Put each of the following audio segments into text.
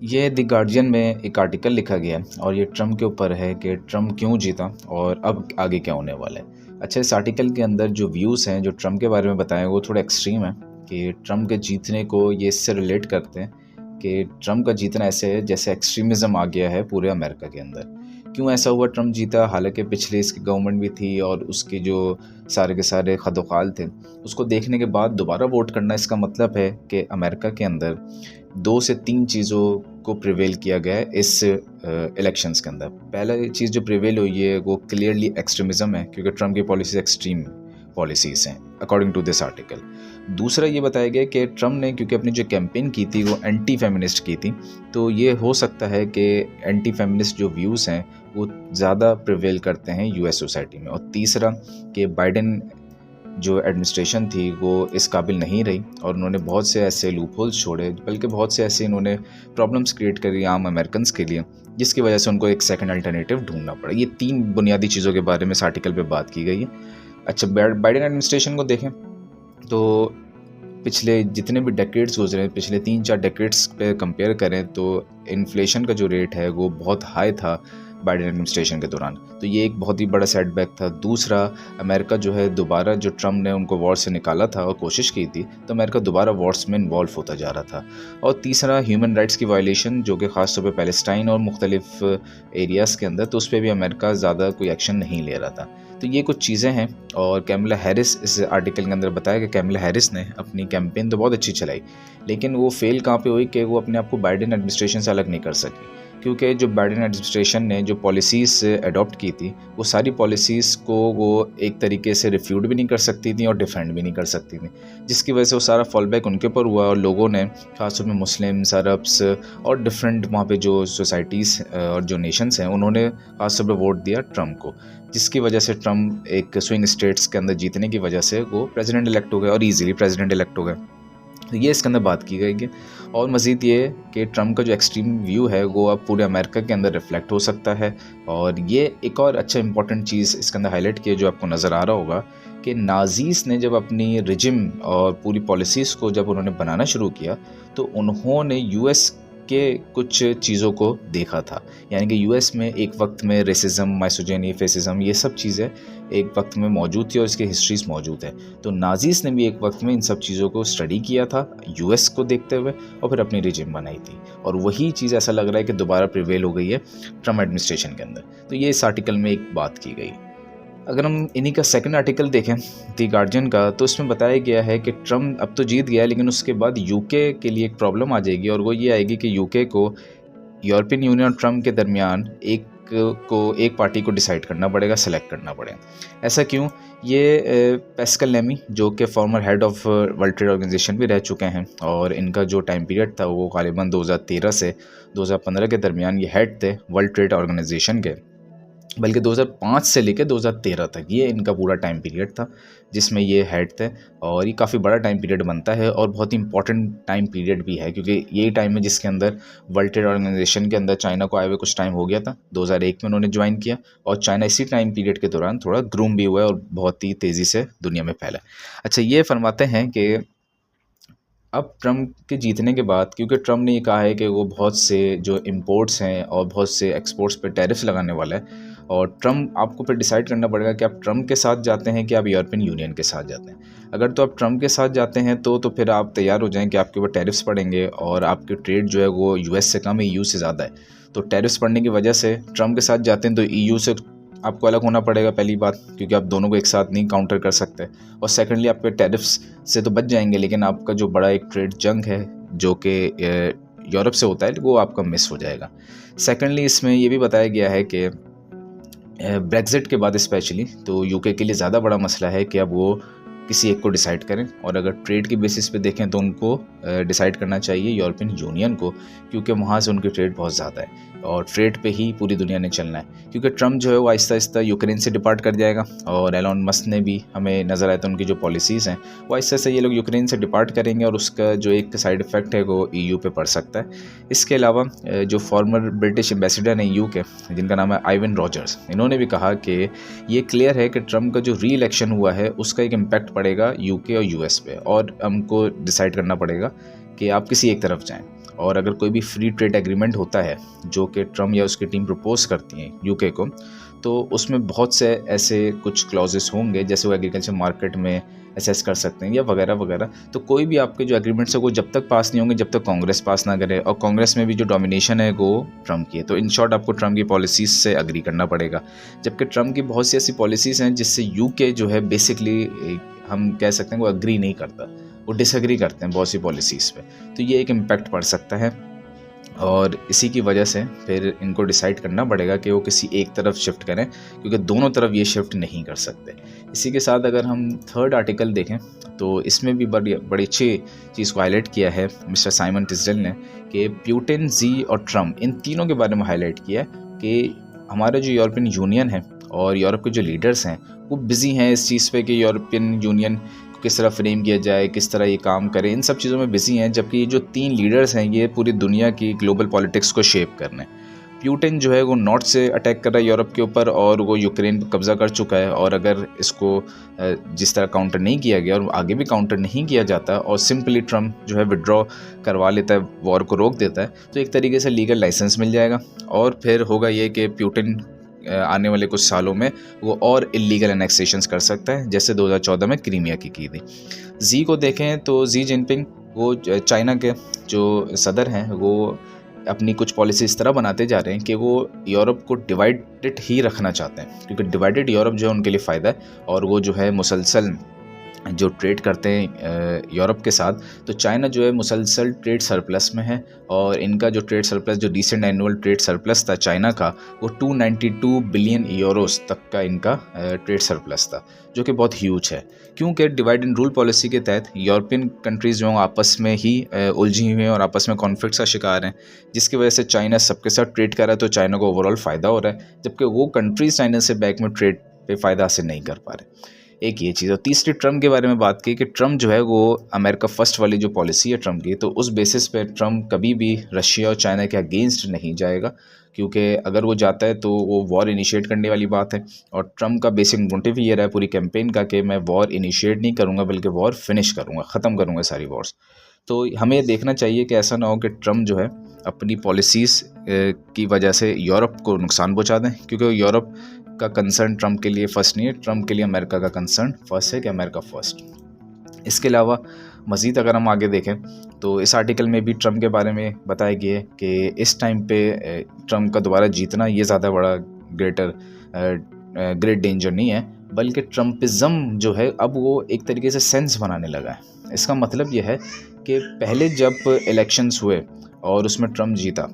ये the guardian में एक आर्टिकल लिखा गया और ये ट्रम्प के ऊपर है कि ट्रम्प क्यों जीता और अब आगे क्या होने वाला है। अच्छा, इस आर्टिकल के अंदर जो व्यूज़ हैं जो ट्रम्प के बारे में बताए वो थोड़े एक्सट्रीम हैं कि ट्रम्प के जीतने को ये इससे रिलेट करते हैं कि ट्रम्प का जीतना ऐसे है जैसे एक्सट्रीमिज़म आ गया है पूरे अमेरिका के अंदर। क्यों ऐसा हुआ ट्रम्प जीता? हालांकि पिछले इसकी गवर्नमेंट भी थी और उसके जो सारे के सारे खदोखाल थे उसको देखने के बाद दोबारा वोट करना, इसका मतलब है कि अमेरिका के अंदर 2 से 3 चीज़ों को प्रिवेल किया गया है इस इलेक्शंस के अंदर। पहला चीज़ जो प्रिवेल हुई है वो क्लियरली एक्सट्रीमिज़म है, क्योंकि ट्रम्प की पॉलिसीज़ एक्सट्रीम पॉलिसीज़ हैं अकॉर्डिंग टू दिस आर्टिकल। दूसरा ये बताया गया कि ट्रम्प ने क्योंकि अपनी जो कैंपेन की थी वो एंटी फेमिनिस्ट की थी, तो ये हो सकता है कि एंटी फेमिनिस्ट जो व्यूज़ हैं वो ज़्यादा प्रिवेल करते हैं यूएस सोसाइटी में। और तीसरा कि बाइडेन जो एडमिनिस्ट्रेशन थी वो इस काबिल नहीं रही और उन्होंने बहुत से ऐसे लूपहोल्स छोड़े, बल्कि बहुत से ऐसे इन्होंने प्रॉब्लम्स क्रिएट करी आम अमेरिकन्स के लिए, जिसकी वजह से उनको एक सेकंड अल्टरनेटिव ढूंढना पड़ा। ये 3 बुनियादी चीज़ों के बारे में इस आर्टिकल पे बात की गई है। अच्छा, बाइडेन एडमिनिस्ट्रेशन को देखें तो पिछले जितने भी डेकेड्स गुजरे, पिछले 3-4 डेकेड्स पे कंपेयर करें तो इन्फ्लेशन का जो रेट है वो बहुत हाई था बाइडेन एडमिनिस्ट्रेशन के दौरान, तो ये एक बहुत ही बड़ा सेटबैक था। दूसरा, अमेरिका जो है दोबारा, जो ट्रम्प ने उनको वॉर से निकाला था और कोशिश की थी, तो अमेरिका दोबारा वॉर्स में इन्वॉल्व होता जा रहा था। और तीसरा, ह्यूमन राइट्स की वायलेशन, जो कि ख़ास तौर पे पैलेस्टाइन और मुख्तलिफ एरियाज़ के अंदर, तो उस पर भी अमेरिका ज़्यादा कोई एक्शन नहीं ले रहा था। तो ये कुछ चीज़ें हैं। और कैमला हैरिस, इस आर्टिकल के अंदर बताया कि कैमला हैरिस ने अपनी कैंपेन तो बहुत अच्छी चलाई, लेकिन वो फेल कहाँ पे हुई कि वो अपने आप को बाइडेन एडमिनिस्ट्रेशन से अलग नहीं कर सकी, क्योंकि जो बाइडेन एडमिनिस्ट्रेशन ने जो पॉलिसीज़ अडॉप्ट की थी वो सारी पॉलिसीज़ को वो एक तरीके से रिफ्यूट भी नहीं कर सकती थी और डिफेंड भी नहीं कर सकती थी, जिसकी वजह से वो सारा फॉल बैक उनके ऊपर हुआ। और लोगों ने, खासतौर में मुस्लिम्स, अरब्स और डिफरेंट वहाँ पे जो सोसाइटीज़ और जो नेशंस हैं, उन्होंने खासतौर पर वोट दिया ट्रम्प को, जिसकी वजह से ट्रम्प एक स्विंग स्टेट्स के अंदर जीतने की वजह से वो प्रेसिडेंट इलेक्ट हो गए और ईजिली प्रेसिडेंट इलेक्ट हो गए। तो ये इसके अंदर बात की गई है। और मज़ीद ये कि ट्रम्प का जो एक्सट्रीम व्यू है वो अब पूरे अमेरिका के अंदर रिफ्लेक्ट हो सकता है। और ये एक और अच्छा इंपॉर्टेंट चीज़ इसके अंदर हाईलाइट की है जो आपको नज़र आ रहा होगा कि नाज़ीज़ ने जब अपनी रिजिम और पूरी पॉलिसीज़ को जब उन्होंने बनाना शुरू किया तो उन्होंने यूएस के कुछ चीज़ों को देखा था। यानी कि यूएस में एक वक्त में रेसिज्म, माइसोजिनी, फेसिज्म, ये सब चीज़ें एक वक्त में मौजूद थी और इसकी हिस्ट्रीज मौजूद है। तो नाज़ीज़ ने भी एक वक्त में इन सब चीज़ों को स्टडी किया था यूएस को देखते हुए और फिर अपनी रिजिम बनाई थी, और वही चीज़ ऐसा लग रहा है कि दोबारा प्रिवेल हो गई है ट्रम्प एडमिनिस्ट्रेशन के अंदर। तो ये इस आर्टिकल में एक बात की गई। अगर हम इन्हीं का सेकंड आर्टिकल देखें द गार्जियन का, तो इसमें बताया गया है कि ट्रम्प अब तो जीत गया है, लेकिन उसके बाद यूके के लिए एक प्रॉब्लम आ जाएगी, और वो ये आएगी कि यूके को यूरोपियन यूनियन और ट्रम्प के दरमियान एक पार्टी को डिसाइड करना पड़ेगा, सेलेक्ट करना पड़ेगा। ऐसा क्यों? ये पैस्कल लेमी, जो कि former head of World Trade Organization भी रह चुके हैं, और इनका जो टाइम पीरियड था वो गालिबन 2013 से 2015 के दरमियान ये हेड थे वर्ल्ड ट्रेड ऑर्गेनाइजेशन के, बल्कि 2005 से लेकर 2013 तक ये इनका पूरा टाइम पीरियड था जिसमें ये हेड थे। और ये काफ़ी बड़ा टाइम पीरियड बनता है और बहुत ही इंपॉर्टेंट टाइम पीरियड भी है, क्योंकि यही टाइम है जिसके अंदर वर्ल्ड ट्रेड ऑर्गेनाइजेशन के अंदर चाइना को आए हुए कुछ टाइम हो गया था। 2001 में उन्होंने ज्वाइन किया और चाइना इसी टाइम पीरियड के दौरान थोड़ा ग्रूम भी हुआ है और बहुत ही तेज़ी से दुनिया में फैला। अच्छा, ये फरमाते हैं कि अब ट्रम्प के जीतने के बाद, क्योंकि ट्रम्प ने ये कहा है कि वो बहुत से जो इंपोर्ट्स हैं और बहुत से एक्सपोर्ट्स पे टैरिफ्स लगाने वाला है, और ट्रम्प, आपको फिर डिसाइड करना पड़ेगा कि आप ट्रम्प के साथ जाते हैं कि आप यूरोपियन यूनियन के साथ जाते हैं। अगर तो आप ट्रम्प के साथ जाते हैं तो फिर आप तैयार हो जाएं कि आपके ऊपर टैरिफ्स पड़ेंगे और आपकी ट्रेड जो है वो यूएस से कम है, ईयू से ज़्यादा है। तो टैरिफ्स पड़ने की वजह से ट्रम्प के साथ जाते हैं तो ईयू से आपको अलग होना पड़ेगा, पहली बात, क्योंकि आप दोनों को एक साथ नहीं काउंटर कर सकते। और सेकेंडली, आपके टैरिफ्स से तो बच जाएंगे, लेकिन आपका जो बड़ा एक ट्रेड जंग है जो कि यूरोप से होता है वो आपका मिस हो जाएगा। सेकेंडली, इसमें ये भी बताया गया है कि ब्रेग्जिट के बाद स्पेशली तो यूके के लिए ज़्यादा बड़ा मसला है कि अब वो किसी एक को डिसाइड करें, और अगर ट्रेड की बेसिस पे देखें तो उनको डिसाइड करना चाहिए यूरोपियन यूनियन को, क्योंकि वहाँ से उनकी ट्रेड बहुत ज़्यादा है और ट्रेड पे ही पूरी दुनिया ने चलना है। क्योंकि ट्रम्प जो है वो आहिस्ता आहिस्ता यूक्रेन से डिपार्ट कर जाएगा, और एलोन मस्क ने भी, हमें नज़र आया था उनकी जो पॉलिसीज़ हैं वो आहिस्ता आहिस्ता ये लोग यूक्रेन से डिपार्ट करेंगे, और उसका जो एक साइड इफ़ेक्ट है वो ईयू पे पड़ सकता है। इसके अलावा जो फॉर्मर ब्रिटिश एम्बेसडर हैं ईयू के, जिनका नाम है आइवन रॉजर्स, इन्होंने भी कहा कि ये क्लियर है कि ट्रम्प का जो री इलेक्शन हुआ है उसका एक इम्पैक्ट पड़ेगा यूके और यूएस पे, और हमको डिसाइड करना पड़ेगा कि आप किसी एक तरफ जाएं। और अगर कोई भी फ्री ट्रेड एग्रीमेंट होता है जो कि ट्रम्प या उसकी टीम प्रपोज करती है यूके को, तो उसमें बहुत से ऐसे कुछ क्लॉजेस होंगे, जैसे वो एग्रीकल्चर मार्केट में असेस कर सकते हैं या वगैरह वगैरह। तो कोई भी आपके जो एग्रीमेंट्स है वो जब तक पास नहीं होंगे जब तक कांग्रेस पास ना करे, और कांग्रेस में भी जो डोमिनेशन है वो ट्रम्प की है। तो इन शॉर्ट आपको ट्रम्प की पॉलिसीज़ से अग्री करना पड़ेगा, जबकि ट्रम्प की बहुत सी ऐसी पॉलिसीज़ हैं जिससे यूके जो है बेसिकली हम कह सकते हैं वो अग्री नहीं करता, वो डिसएग्री करते हैं बहुत सी पॉलिसीज़ पे। तो ये एक इम्पैक्ट पड़ सकता है, और इसी की वजह से फिर इनको डिसाइड करना पड़ेगा कि वो किसी एक तरफ शिफ्ट करें, क्योंकि दोनों तरफ ये शिफ्ट नहीं कर सकते। इसी के साथ अगर हम थर्ड आर्टिकल देखें तो इसमें भी बड़ी अच्छी चीज़ को हाईलाइट किया है मिस्टर साइमन टिस्डल ने, कि प्यूटिन, जी और ट्रम्प, इन तीनों के बारे में हाईलाइट किया कि हमारा जो यूरोपियन यूनियन है और यूरोप के जो लीडर्स हैं वो बिज़ी हैं इस चीज़ पे कि यूरोपियन यूनियन को किस तरह फ्रेम किया जाए, किस तरह ये काम करे, इन सब चीज़ों में बिज़ी हैं। जबकि ये जो तीन लीडर्स हैं ये पूरी दुनिया की ग्लोबल पॉलिटिक्स को शेप करने। प्यूटिन जो है वो नॉर्थ से अटैक कर रहा है यूरोप के ऊपर, और वो यूक्रेन पर कब्ज़ा कर चुका है, और अगर इसको जिस तरह काउंटर नहीं किया गया और आगे भी काउंटर नहीं किया जाता और सिंपली ट्रम्प जो है विड्रॉ करवा लेता है, वॉर को रोक देता है, तो एक तरीके से लीगल लाइसेंस मिल जाएगा। और फिर होगा ये कि प्यूटिन आने वाले कुछ सालों में वो और इलीगल एनेक्सेशंस कर सकता है, जैसे 2014 में क्रीमिया की थी। जी को देखें तो जी जिनपिंग वो चाइना के जो सदर हैं वो अपनी कुछ पॉलिसी इस तरह बनाते जा रहे हैं कि वो यूरोप को डिवाइडेड ही रखना चाहते हैं, क्योंकि डिवाइडेड यूरोप जो है उनके लिए फ़ायदा है, और वो जो है मुसलसल जो ट्रेड करते हैं यूरोप के साथ। तो चाइना जो है मुसलसल ट्रेड सरप्लस में है, और इनका जो ट्रेड सरप्लस, जो रिसेंट एनुअल ट्रेड सरप्लस था चाइना का, वो 292 बिलियन यूरोस तक का इनका ट्रेड सरप्लस था, जो कि बहुत ह्यूज है। क्योंकि डिवाइड एंड रूल पॉलिसी के तहत यूरोपियन कंट्रीज़ जो आपस में ही उलझी हुई हैं और आपस में कॉन्फ्लिक्ट्स का शिकार हैं, जिसकी वजह से चाइना सबके साथ ट्रेड कर रहा है, तो चाइना को ओवरऑल फ़ायदा हो रहा है, जबकि वो कंट्रीज़ चाइना से बैक में ट्रेड पे फ़ायदा हासिल नहीं कर पा रहे। एक ये चीज़। और तीसरी ट्रम्प के बारे में बात की कि ट्रम्प जो है वो अमेरिका फर्स्ट वाली जो पॉलिसी है ट्रम्प की, तो उस बेसिस पे ट्रम्प कभी भी रशिया और चाइना के अगेंस्ट नहीं जाएगा, क्योंकि अगर वो जाता है तो वो वॉर इनिशिएट करने वाली बात है। और ट्रम्प का बेसिक मोटिव ये रहा है पूरी कैंपेन का कि मैं वॉर इनिशिएट नहीं करूँगा बल्कि वॉर फिनिश करूँगा, ख़त्म करूँगा सारी वॉर्स। तो हमें ये देखना चाहिए कि ऐसा ना हो कि ट्रम्प जो है अपनी पॉलिसीज़ की वजह से यूरोप को नुकसान पहुँचा दें, क्योंकि यूरोप का कंसर्न ट्रम्प के लिए फ़र्स्ट नहीं है, ट्रम्प के लिए अमेरिका का कंसर्न फर्स्ट है कि अमेरिका फ़र्स्ट। इसके अलावा मज़ीद अगर हम आगे देखें तो इस आर्टिकल में भी ट्रम्प के बारे में बताया गया है कि इस टाइम पे ट्रम्प का दोबारा जीतना ये ज़्यादा बड़ा ग्रेट डेंजर नहीं है, बल्कि ट्रम्पिज़म जो है अब वो एक तरीके से सेंस बनाने लगा है। इसका मतलब ये है कि पहले जब इलेक्शंस हुए और उसमें ट्रम्प जीता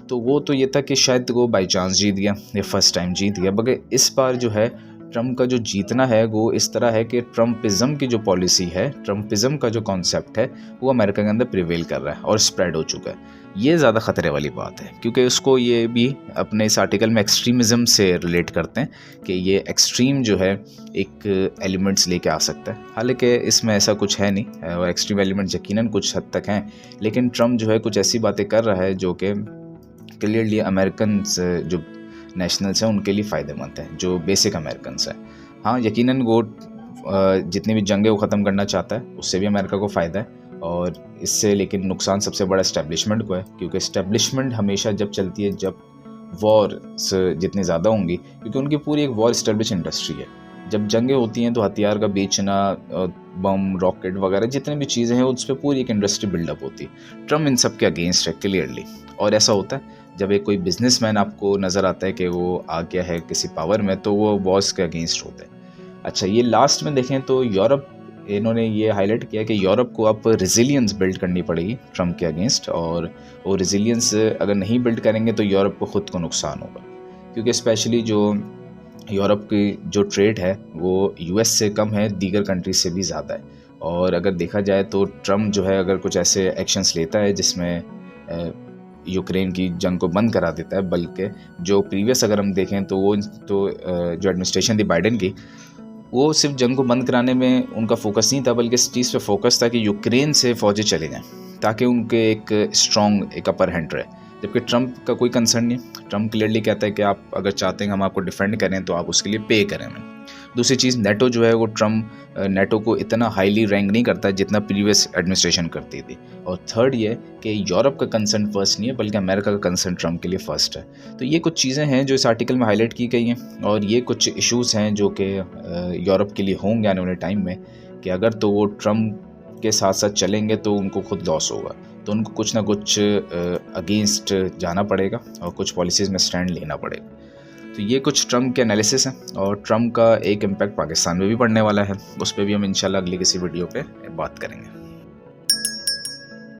तो वो तो ये था कि शायद वो बाई चांस जीत गया या फर्स्ट टाइम जीत गया, मगर इस बार जो है ट्रम्प का जो जीतना है वो इस तरह है कि ट्रम्पिज़म की जो पॉलिसी है, ट्रम्पिज़म का जो कॉन्सेप्ट है वो अमेरिका के अंदर प्रिवेल कर रहा है और स्प्रेड हो चुका है। ये ज़्यादा ख़तरे वाली बात है, क्योंकि उसको ये भी अपने इस आर्टिकल में एक्सट्रीमिज़म से रिलेट करते हैं कि ये एक्सट्रीम जो है एक एलिमेंट्स लेके आ सकता है। हालांकि इसमें ऐसा कुछ है नहीं, और एक्सट्रीम एलिमेंट्स यकीनन कुछ हद तक हैं, लेकिन ट्रम्प जो है कुछ ऐसी बातें कर रहा है जो कि क्लियरली अमेरिकन जो नेशनल्स हैं उनके लिए फ़ायदेमंद है, जो बेसिक अमेरिकन्स हैं। हाँ, यकीनन वो जितनी भी जंगें वो ख़त्म करना चाहता है उससे भी अमेरिका को फ़ायदा है, और इससे लेकिन नुकसान सबसे बड़ा इस्टेब्लिशमेंट को है, क्योंकि इस्टेब्लिशमेंट हमेशा जब चलती है जब वॉर जितनी ज़्यादा होंगी, क्योंकि उनकी पूरी एक वॉर इस्टेब्लिश इंडस्ट्री है। जब जंगें होती हैं तो हथियार का बेचना, बम, रॉकेट वगैरह जितनी भी चीज़ें हैं उस पर पूरी एक इंडस्ट्री बिल्डअप होती है। ट्रम्प इन सब के अगेंस्ट है क्लियरली, और ऐसा होता है जब एक कोई बिजनेसमैन आपको नज़र आता है कि वो आ गया है किसी पावर में, तो वो बॉस के अगेंस्ट होता है। अच्छा, ये लास्ट में देखें तो यूरोप, इन्होंने ये हाईलाइट किया कि यूरोप को अब रेजिलियंस बिल्ड करनी पड़ेगी ट्रम्प के अगेंस्ट, और वो रेजिलियंस अगर नहीं बिल्ड करेंगे तो यूरोप को ख़ुद को नुकसान होगा, क्योंकि स्पेशली जो यूरोप की जो ट्रेड है वो यूएस से कम है, दीगर कंट्रीज से भी ज़्यादा है। और अगर देखा जाए तो ट्रम्प जो है अगर कुछ ऐसे एक्शंस लेता है जिसमें यूक्रेन की जंग को बंद करा देता है, बल्कि जो प्रीवियस अगर हम देखें तो वो तो जो एडमिनिस्ट्रेशन थी बाइडेन की, वो सिर्फ जंग को बंद कराने में उनका फोकस नहीं था, बल्कि इस चीज़ पे फोकस था कि यूक्रेन से फ़ौजें चले जाएं ताकि उनके एक स्ट्रॉन्ग एक अपर हैंड रहे। जबकि ट्रम्प का कोई कंसर्न नहीं। ट्रम्प क्लियरली कहता है कि आप अगर चाहते हैं हम आपको डिफेंड करें तो आप उसके लिए पे करें हमें, दूसरी चीज़, नेटो जो है वो ट्रम्प नेटो को इतना हाईली रैंक नहीं करता जितना प्रीवियस एडमिनिस्ट्रेशन करती थी। और थर्ड ये कि यूरोप का कंसर्न फर्स्ट नहीं है बल्कि अमेरिका का कंसर्न ट्रम्प के लिए फ़र्स्ट है। तो ये कुछ चीज़ें हैं जो इस आर्टिकल में हाईलाइट की गई हैं और ये कुछ इश्यूज़ हैं जो कि यूरोप के लिए होंगे आने वाले टाइम में, कि अगर तो वो ट्रम्प के साथ साथ चलेंगे तो उनको खुद लॉस होगा, तो उनको कुछ ना कुछ अगेंस्ट जाना पड़ेगा और कुछ पॉलिसीज़ में स्टैंड लेना पड़ेगा। तो ये कुछ ट्रम्प के एनालिसिस हैं और ट्रम्प का एक इम्पैक्ट पाकिस्तान में भी पड़ने वाला है, उस पर भी हम इंशाल्लाह अगली किसी वीडियो पे बात करेंगे।